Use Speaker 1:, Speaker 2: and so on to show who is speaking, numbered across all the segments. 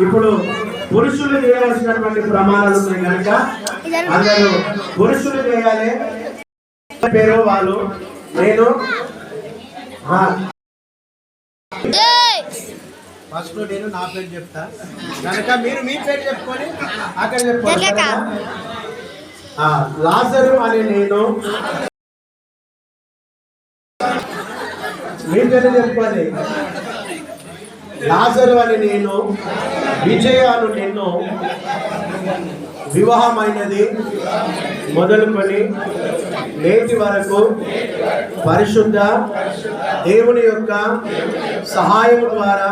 Speaker 1: ఇప్పుడు పురుషులు చేయవలసినటువంటి ప్రమాణాలు ఉన్నాయి కనుక అందరూ పురుషులు చేయాలి. పేరు వాళ్ళు నేను ఫస్ట్ నేను నా పేరు చెప్తా కనుక మీరు మీ పేరు చెప్పుకొని అక్కడ చెప్పుకోవాలి. లాజరు అని నేను మీ పేరు చెప్పుకోవాలి. లాజరు అని నేను, విజయాను నిన్ను వివాహమైనది మొదలుకొని నేటి వరకు పరిశుద్ధ దేవుని యొక్క సహాయం ద్వారా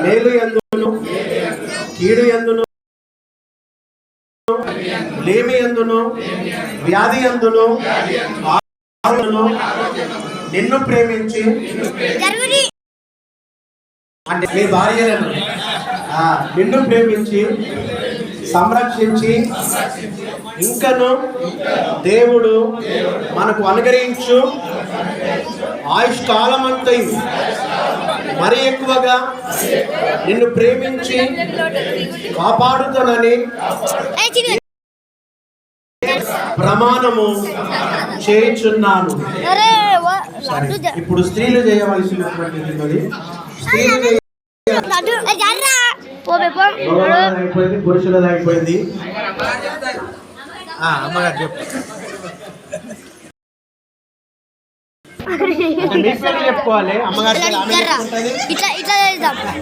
Speaker 1: మేలు యందును కీడు యందును లేమి యందును వ్యాధి యందును నిన్ను ప్రేమించి అంటే మీ భార్యలను నిన్ను ప్రేమించి సంరక్షించి ఇంకను దేవుడు మనకు అనుగ్రహించు ఆయుష్కాలమంతా మరి ఎక్కువగా నిన్ను ప్రేమించి కాపాడుతానని ప్రమాణము చేయుచున్నాను. ఇప్పుడు స్త్రీలు చేయవలసినటువంటి అయిపోయింది, పురుషులది అయిపోయింది. అమ్మగారు చెప్పు. చెప్పుకోవాలి అమ్మగారు.
Speaker 2: ఇట్లా ఇట్లా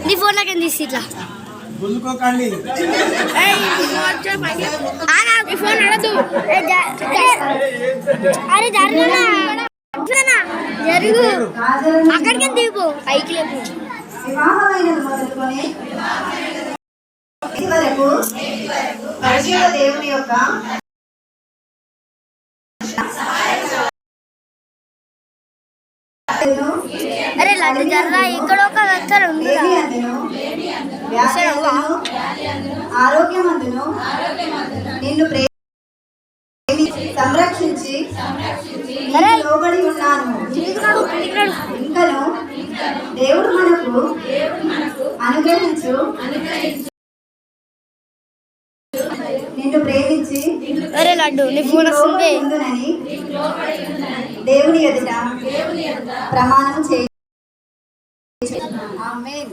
Speaker 2: నీ ఫోన్ లాగా తీసి ఇట్లా
Speaker 1: గుంజుకోకండి.
Speaker 2: ఫోన్ అడదు. అరే జరుగు అక్కడికి దిగు పైకి లేపు.
Speaker 3: వివాహమైనది మొదలుకొని వరకు పరిశుద్ధ దేవుని యొక్క
Speaker 2: అరే లడ్డు జర్రా ఇక్కడ ఒక వెక్కర ఉంది.
Speaker 3: ఆరోగ్యమందును నిన్ను సంరక్షించి లోబడి ఉన్నాను. ఇంకను దేవుడు మనకు అనుగ్రహించు నిన్ను ప్రేమించి
Speaker 2: లడ్డు నీ ఫోన్ వస్తుంది
Speaker 3: దేవుని ఎదుట ప్రమాణం చేయి. ఆమేన్.